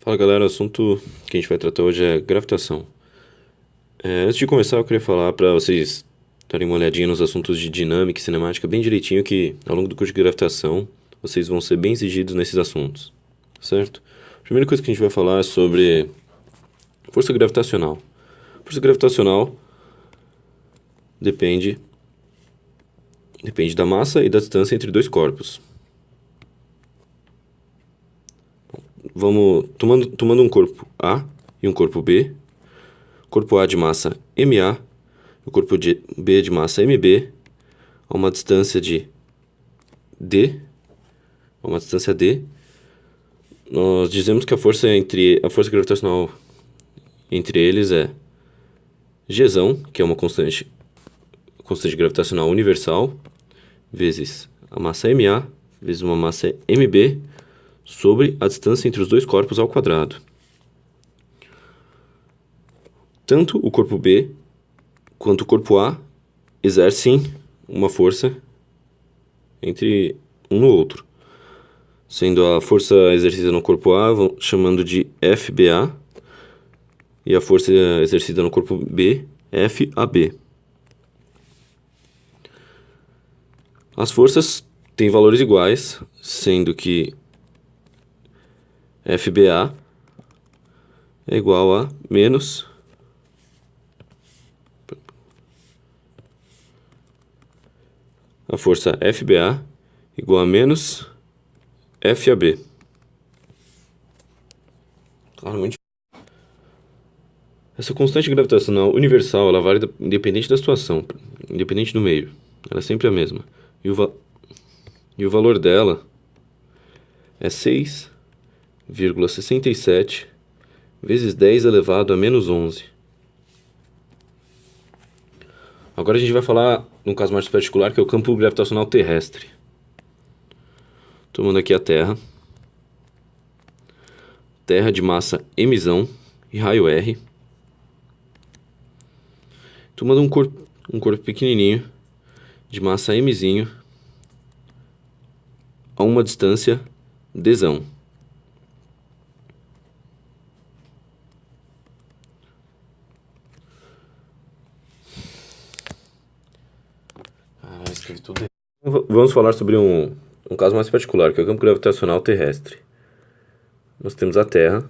Fala galera, o assunto que a gente vai tratar hoje é gravitação. Antes de começar, eu queria falar para vocês darem uma olhadinha nos assuntos de dinâmica e cinemática bem direitinho, que ao longo do curso de gravitação vocês vão ser bem exigidos nesses assuntos, certo? A primeira coisa que a gente vai falar é sobre força gravitacional. Força gravitacional depende, depende da massa e da distância entre dois corpos. Vamos tomando um corpo A e um corpo B. Corpo A de massa ma, o corpo B de massa mb, a uma distância de d, nós dizemos que a força gravitacional entre eles é Gzão, que é uma constante gravitacional universal, vezes a massa ma, vezes uma massa mb, sobre a distância entre os dois corpos ao quadrado. Tanto o corpo B quanto o corpo A exercem uma força entre um no outro, sendo a força exercida no corpo A chamando de FBA e a força exercida no corpo B, FAB. As forças têm valores iguais, sendo que FBA é igual a menos a força FBA igual a menos FAB. Claramente. Essa constante gravitacional universal, ela varia independente da situação, independente do meio. Ela é sempre a mesma. E o valor dela é 6,67 vezes 10 elevado a menos 11. Agora a gente vai falar num caso mais particular, que é o campo gravitacional terrestre. Tomando aqui a Terra. Terra de massa mzão e raio R. Tomando um corpo pequenininho de massa mzinho a uma distância dzão. Escrevi tudo aí. Vamos falar sobre um caso mais particular, que é o campo gravitacional terrestre. Nós temos a Terra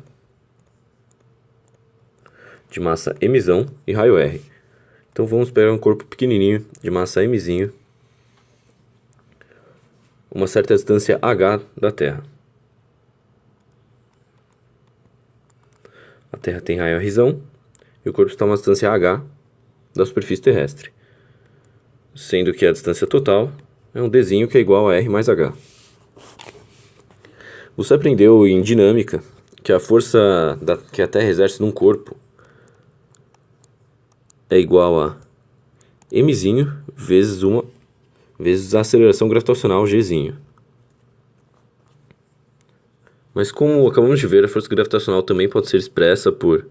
de massa mzão e raio R. Então vamos pegar um corpo pequenininho de massa mzinho, uma certa distância h da Terra. A Terra tem raio Rzão e o corpo está a uma distância h da superfície terrestre, sendo que a distância total é um dzinho que é igual a r mais h. Você aprendeu em dinâmica que a força que a Terra exerce num corpo é igual a mzinho vezes a aceleração gravitacional gzinho. Mas como acabamos de ver, a força gravitacional também pode ser expressa por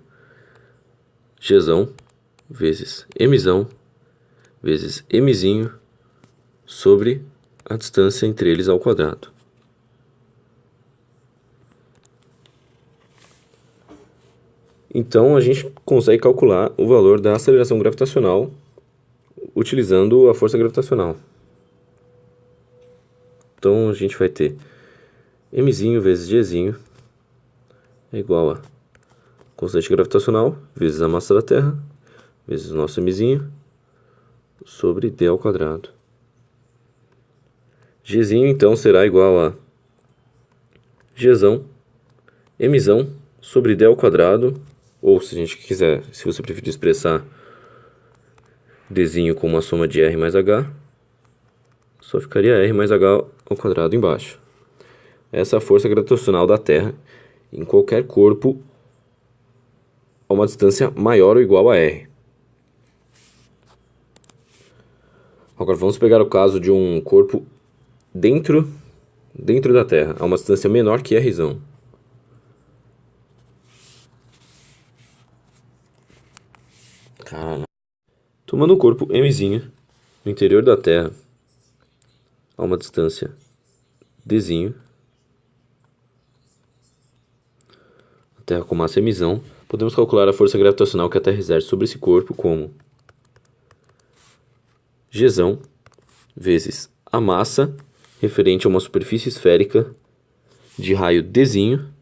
Gzão vezes mzão vezes mzinho sobre a distância entre eles ao quadrado. Então a gente consegue calcular o valor da aceleração gravitacional utilizando a força gravitacional. Então a gente vai ter mzinho vezes gzinho é igual a constante gravitacional vezes a massa da Terra vezes o nosso mzinho sobre d ao quadrado. Gzinho então será igual a Gzão mzão sobre d ao quadrado, ou se a gente quiser, se você preferir expressar dzinho como uma soma de r mais h, só ficaria r mais h ao quadrado embaixo. Essa é a força gravitacional da Terra em qualquer corpo a uma distância maior ou igual a r. Agora vamos pegar o caso de um corpo dentro da Terra, a uma distância menor que rzão. Tomando um corpo mzinho no interior da Terra, a uma distância dzinho, Terra com massa e emissão, podemos calcular a força gravitacional que a Terra exerce sobre esse corpo como Gzão vezes a massa referente a uma superfície esférica de raio Dzinho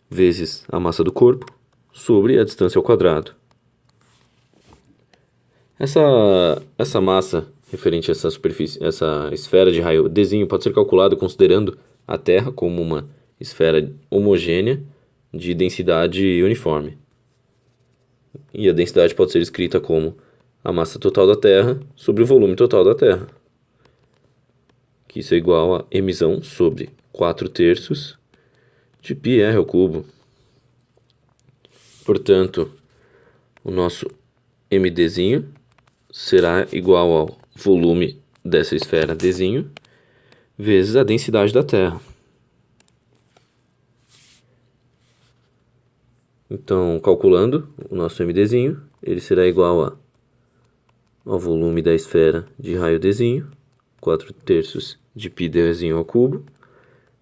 vezes a massa do corpo sobre a distância ao quadrado. Essa massa referente a essa superfície, essa esfera de raio Dzinho pode ser calculada considerando a Terra como uma esfera homogênea de densidade uniforme. E a densidade pode ser escrita como a massa total da Terra sobre o volume total da Terra, que isso é igual a emissão sobre 4/3 de πr ao cubo. Portanto, o nosso mdzinho será igual ao volume dessa esfera Dzinho vezes a densidade da Terra. Então, calculando o nosso mdzinho, ele será igual ao volume da esfera de raio Dzinho, 4/3 de πdzinho ao cubo,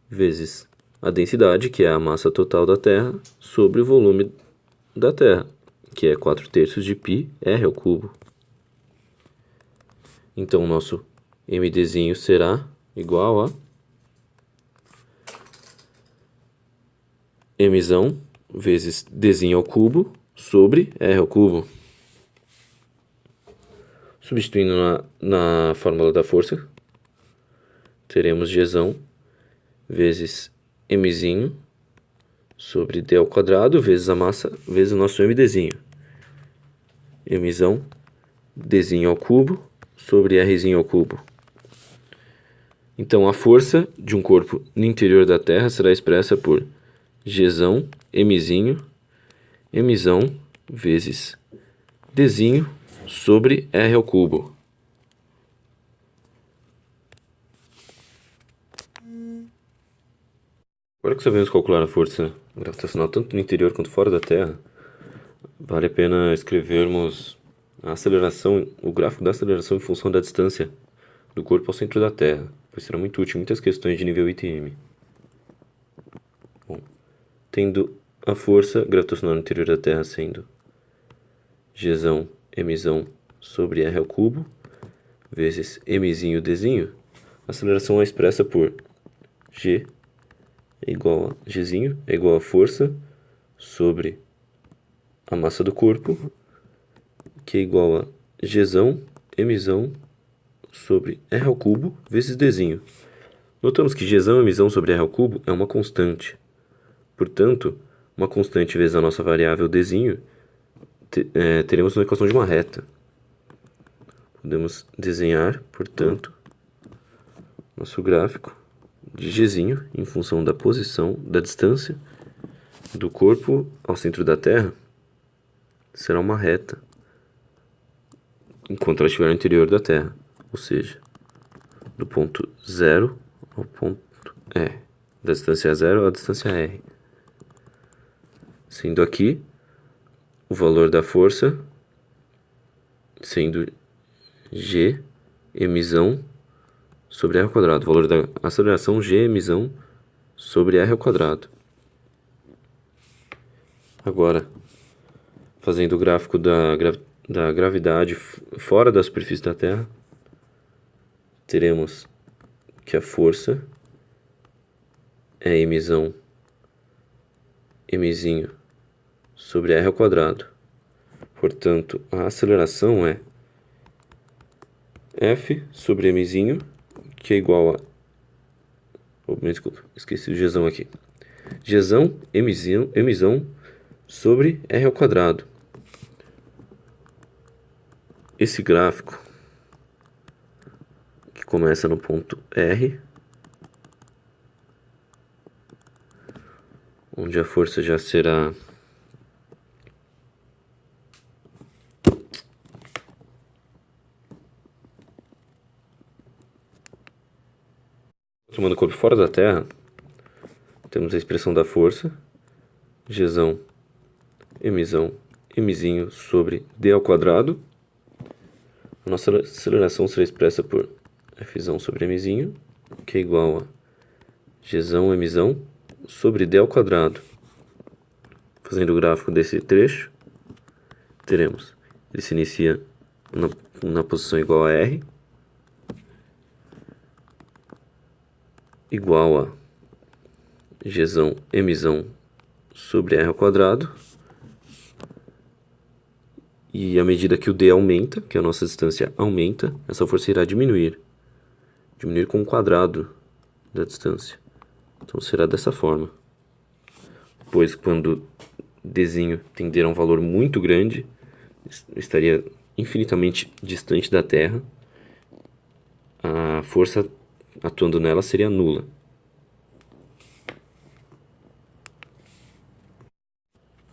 vezes a densidade, que é a massa total da Terra, sobre o volume da Terra, que é 4/3 de πr ao cubo. Então, o nosso mdzinho será igual a emissão vezes dzinho ao cubo sobre r ao cubo. Substituindo na fórmula da força, teremos Gzão vezes mzinho sobre d ao quadrado vezes a massa vezes o nosso mdzinho. Emissão dzinho ao cubo sobre rzinho ao cubo. Então, a força de um corpo no interior da Terra será expressa por Gzão, mzinho, emissão vezes dzinho sobre r ao cubo. Agora que sabemos calcular a força gravitacional tanto no interior quanto fora da Terra, vale a pena escrevermos a aceleração, o gráfico da aceleração em função da distância do corpo ao centro da Terra, pois será muito útil em muitas questões de nível ITM. Bom, tendo a força gravitacional no interior da Terra sendo Gzão, emissão sobre r ao cubo, vezes mzinho, dzinho, a aceleração é expressa por G Gzinho é igual a força sobre a massa do corpo, que é igual a Gzão, emissão sobre r ao cubo vezes dzinho. Notamos que Gzão, emissão sobre r ao cubo é uma constante. Portanto, uma constante vezes a nossa variável dzinho, teremos uma equação de uma reta. Podemos desenhar, portanto, nosso gráfico de Gzinho em função da posição, da distância do corpo ao centro da Terra, será uma reta enquanto ela estiver no interior da Terra, ou seja, do ponto 0 ao ponto E, da distância 0 à distância R. Sendo aqui o valor da força sendo G emissão sobre r ao quadrado, o valor da aceleração G emissão sobre r ao quadrado. Agora, fazendo o gráfico da gravidade fora da superfície da Terra, teremos que a força é emissão mzinho sobre r ao quadrado. Portanto, a aceleração é F sobre mzinho, que é igual a... desculpa, esqueci o Gzão aqui. Gzão, emissão sobre r ao quadrado. Esse gráfico, que começa no ponto R, onde a força já será tomando o corpo fora da Terra, temos a expressão da força, Gzão, mzinho sobre d ao quadrado. A nossa aceleração será expressa por Fzão sobre mzinho, que é igual a Gzão, emissão sobre d ao quadrado. Fazendo o gráfico desse trecho, teremos, ele se inicia na posição igual a R, igual a Gzão, Mzão sobre R ao quadrado, e à medida que o D aumenta, que a nossa distância aumenta, essa força irá diminuir com o quadrado da distância. Então será dessa forma. Pois quando Dzinho tender a um valor muito grande, estaria infinitamente distante da Terra, a força atuando nela seria nula.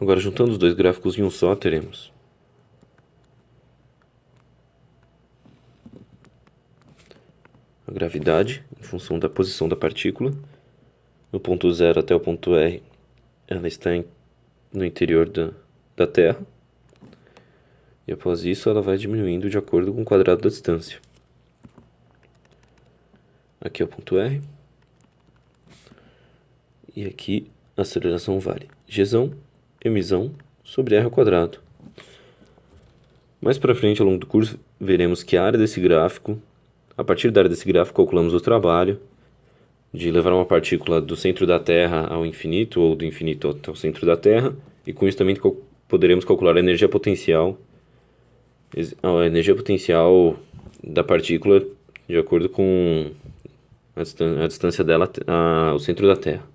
Agora, juntando os dois gráficos em um só, teremos a gravidade em função da posição da partícula. No ponto 0 até o ponto R, ela está no interior da Terra. E após isso, ela vai diminuindo de acordo com o quadrado da distância. Aqui é o ponto R. E aqui a aceleração vale Gzão, Mzão sobre R ao quadrado. Mais para frente, ao longo do curso, veremos que a área desse gráfico, a partir da área desse gráfico, calculamos o trabalho de levar uma partícula do centro da Terra ao infinito, ou do infinito até o centro da Terra, e com isso também poderemos calcular a energia potencial da partícula de acordo com a distância dela ao centro da Terra.